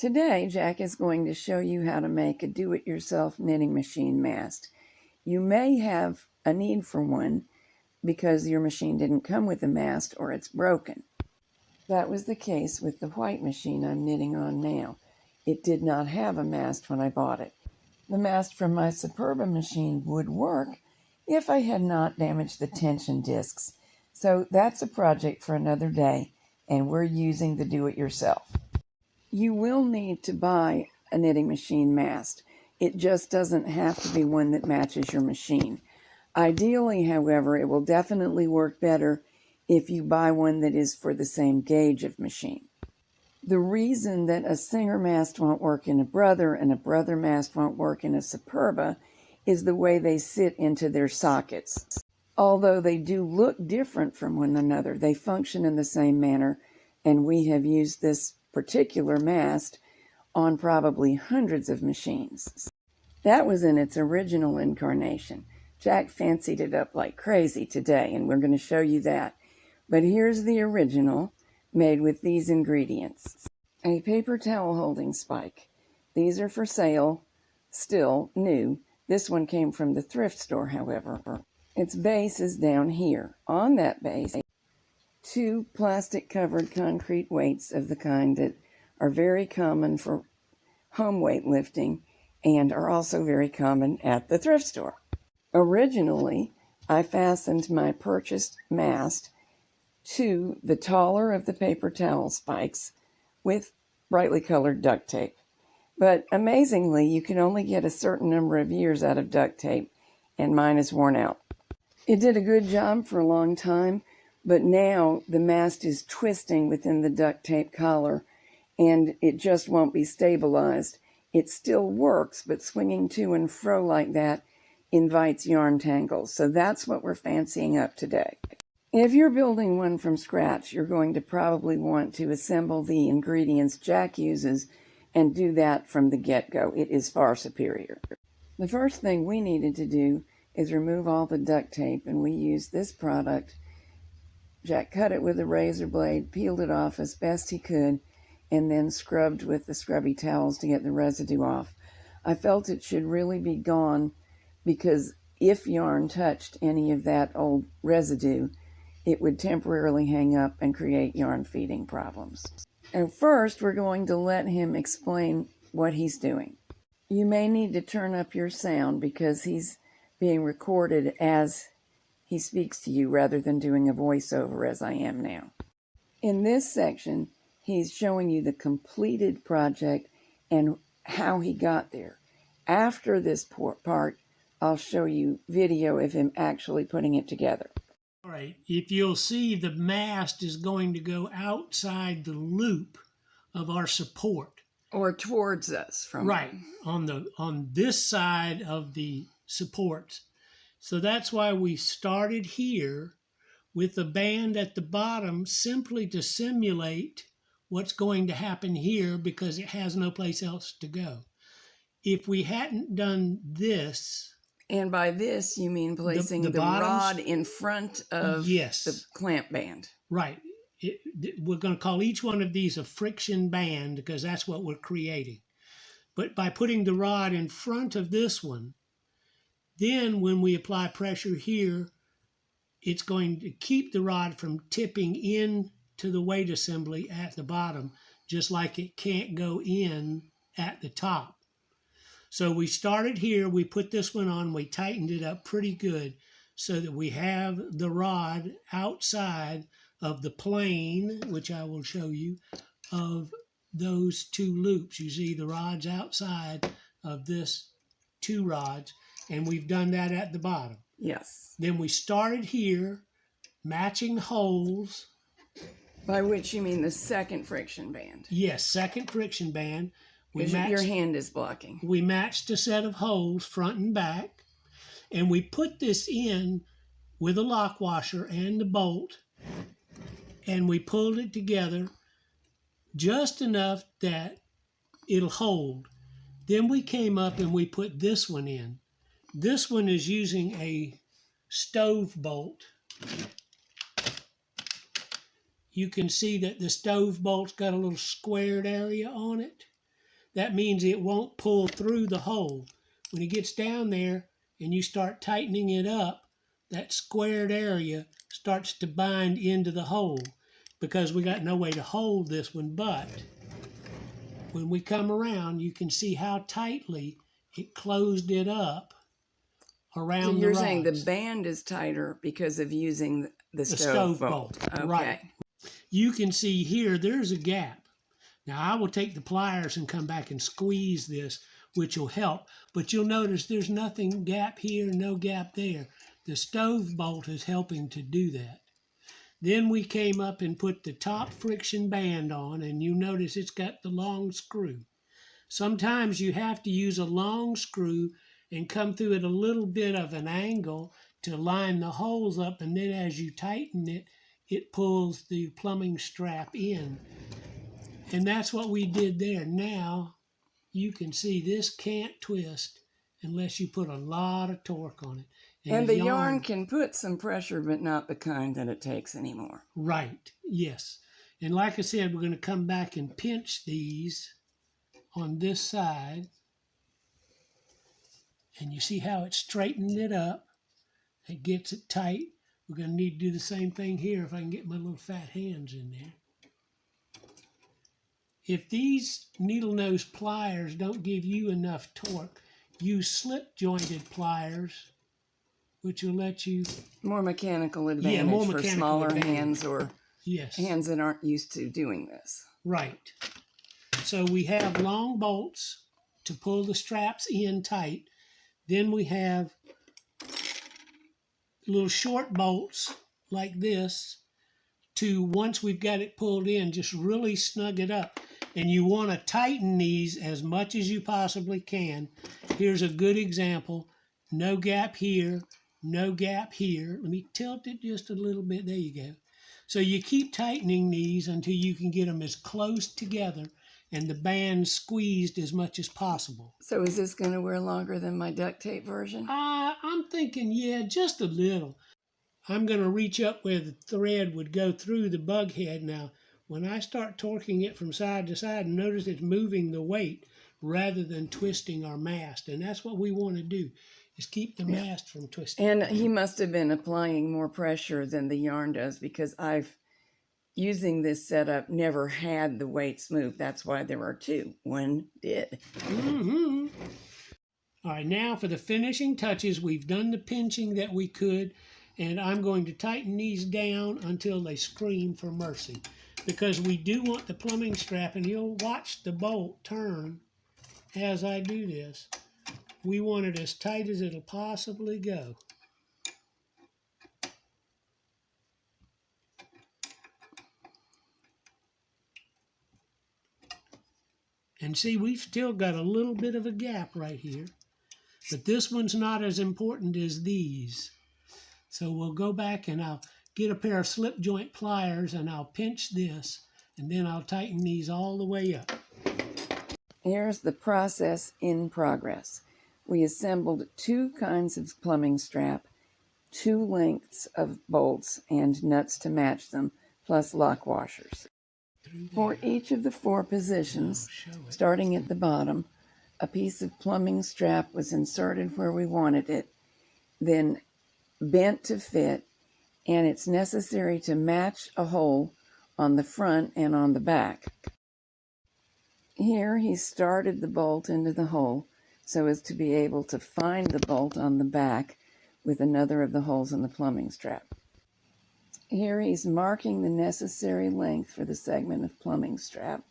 Today, Jack is going to show you how to make a do-it-yourself knitting machine mast. You may have a need for one because your machine didn't come with a mast or it's broken. That was the case with the white machine I'm knitting on now. It did not have a mast when I bought it. The mast from my Superba machine would work if I had not damaged the tension discs. So that's a project for another day, and we're using the do-it-yourself. You will need to buy a knitting machine mast. It just doesn't have to be one that matches your machine. Ideally, however, it will definitely work better if you buy one that is for the same gauge of machine. The reason that a Singer mast won't work in a Brother and a Brother mast won't work in a Superba is the way they sit into their sockets. Although they do look different from one another, they function in the same manner, and we have used this particular mast on probably hundreds of machines. That was in its original incarnation. Jack fancied it up like crazy today, and we're going to show you that. But here's the original, made with these ingredients. A paper towel holding spike. These are for sale, still new. This one came from the thrift store, however. Its base is down here. On that base, 2 plastic-covered concrete weights of the kind that are very common for home weightlifting and are also very common at the thrift store. Originally, I fastened my purchased mast to the taller of the paper towel spikes with brightly colored duct tape. But amazingly, you can only get a certain number of years out of duct tape, and mine is worn out. It did a good job for a long time, but now the mast is twisting within the duct tape collar, and it just won't be stabilized. It still works, but swinging to and fro like that invites yarn tangles. So that's what we're fancying up today. If you're building one from scratch, you're going to probably want to assemble the ingredients Jack uses and do that from the get-go. It is far superior. The first thing we needed to do is remove all the duct tape, and we used this product. Jack cut it with a razor blade, peeled it off as best he could, and then scrubbed with the scrubby towels to get the residue off. I felt it should really be gone because if yarn touched any of that old residue, it would temporarily hang up and create yarn feeding problems. And first, we're going to let him explain what he's doing. You may need to turn up your sound because he's being recorded as he speaks to you rather than doing a voiceover as I am now. In this section, he's showing you the completed project and how he got there. After this part, I'll show you video of him actually putting it together. All right, if you'll see, the mast is going to go outside the loop of our support. Or towards us. Right, on this side of the supports. So that's why we started here with the band at the bottom simply to simulate what's going to happen here because it has no place else to go. If we hadn't done this... And by this, you mean placing the rod in front of the clamp band. Right. We're going to call each one of these a friction band because that's what we're creating. But by putting the rod in front of this one, then when we apply pressure here, it's going to keep the rod from tipping in to the weight assembly at the bottom, just like it can't go in at the top. So we started here, we put this one on, we tightened it up pretty good so that we have the rod outside of the plane, which I will show you, of those 2 loops. You see the rod's outside of this 2 rods, and we've done that at the bottom. Yes. Then we started here, matching holes. By which you mean the second friction band. Yes, second friction band. Your hand is blocking. We matched a set of holes front and back, and we put this in with a lock washer and the bolt, and we pulled it together just enough that it'll hold. Then we came up and we put this one in. This one is using a stove bolt. You can see that the stove bolt's got a little squared area on it. that means it won't pull through the hole. When it gets down there and you start tightening it up, that squared area starts to bind into the hole because we got no way to hold this one. But when we come around, you can see how tightly it closed it up around So the you're rods. saying the band is tighter because of using the stove bolt. Okay. Right. You can see here, there's a gap. Now I will take the pliers and come back and squeeze this, which will help. But you'll notice there's nothing gap here, no gap there. The stove bolt is helping to do that. Then we came up and put the top friction band on, and you notice it's got the long screw. Sometimes you have to use a long screw and come through at a little bit of an angle to line the holes up, and then as you tighten it, it pulls the plumbing strap in. And that's what we did there. Now you can see this can't twist unless you put a lot of torque on it. And the yarn can put some pressure, but not the kind that it takes anymore. Right, yes. And like I said, we're going to come back and pinch these on this side. And you see how it straightened it up. It gets it tight. We're going to need to do the same thing here if I can get my little fat hands in there. If these needle nose pliers don't give you enough torque, use slip jointed pliers, which will let you... More mechanical advantage for smaller hands or yes, hands that aren't used to doing this. Right. So we have long bolts to pull the straps in tight. Then we have little short bolts like this to, once we've got it pulled in, just really snug it up. And you want to tighten these as much as you possibly can. Here's a good example. No gap here, no gap here. Let me tilt it just a little bit. There you go. So you keep tightening these until you can get them as close together and the band squeezed as much as possible. So is this going to wear longer than my duct tape version? I'm thinking, yeah, just a little. I'm going to reach up where the thread would go through the bug head now. When I start torquing it from side to side, notice it's moving the weight rather than twisting our mast. And that's what we want to do, is keep the mast from twisting. And he must have been applying more pressure than the yarn does, because I've, using this setup, never had the weights move. That's why there are two. One did. Mm-hmm. All right, now for the finishing touches, we've done the pinching that we could, and I'm going to tighten these down until they scream for mercy, because we do want the plumbing strap, and you'll watch the bolt turn as I do this. We want it as tight as it'll possibly go. And see, we've still got a little bit of a gap right here, but this one's not as important as these. So we'll go back and I'll get a pair of slip joint pliers and I'll pinch this, and then I'll tighten these all the way up. Here's the process in progress. We assembled two kinds of plumbing strap, two lengths of bolts and nuts to match them, plus lock washers. For each of the four positions, starting at the bottom, a piece of plumbing strap was inserted where we wanted it, then bent to fit, and it's necessary to match a hole on the front and on the back. Here he started the bolt into the hole so as to be able to find the bolt on the back with another of the holes in the plumbing strap. Here he's marking the necessary length for the segment of plumbing strap,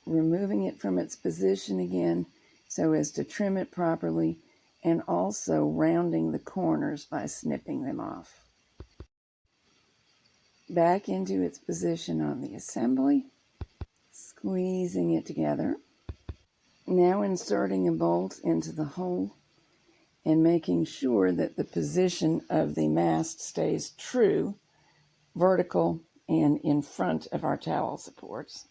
removing it from its position again so as to trim it properly, and also rounding the corners by snipping them off. Back into its position on the assembly, squeezing it together. Now inserting a bolt into the hole and making sure that the position of the mast stays true, vertical, and in front of our towel supports.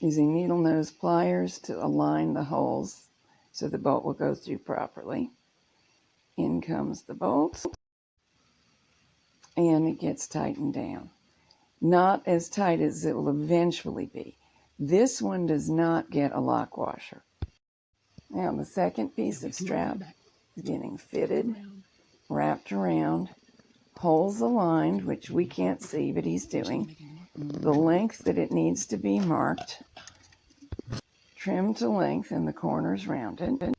Using needle nose pliers to align the holes so the bolt will go through properly. In comes the bolt, and it gets tightened down. Not as tight as it will eventually be, This one does not get a lock washer. Now the second piece of strap is getting fitted, wrapped around, holes aligned, which we can't see, but he's doing, the length that it needs to be marked, trimmed to length and the corners rounded.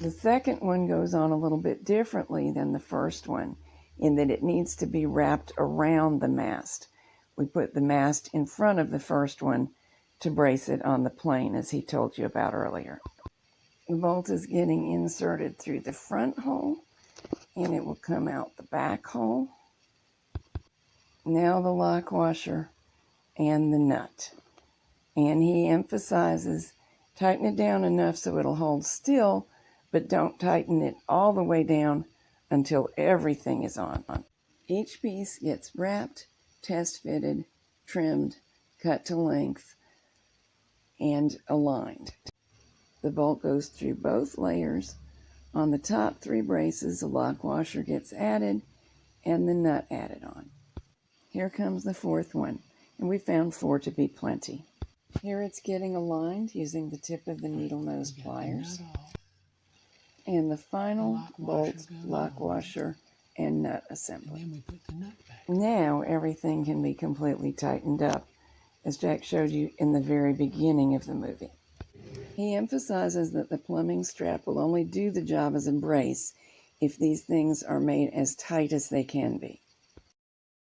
The second one goes on a little bit differently than the first one in that it needs to be wrapped around the mast. We put the mast in front of the first one to brace it on the plane, as he told you about earlier. The bolt is getting inserted through the front hole, and it will come out the back hole. Now the lock washer and the nut. And he emphasizes, tighten it down enough so it'll hold still, but don't tighten it all the way down until everything is on. Each piece gets wrapped, test fitted, trimmed, cut to length, and aligned. The bolt goes through both layers. On the top 3 braces, a lock washer gets added and the nut added on. Here comes the 4th one, and we found 4 to be plenty. Here it's getting aligned using the tip of the needle nose pliers. And the final bolt, lock washer, and nut assembly. And then we put the nut back. Now everything can be completely tightened up, as Jack showed you in the very beginning of the movie. He emphasizes that the plumbing strap will only do the job as a brace if these things are made as tight as they can be.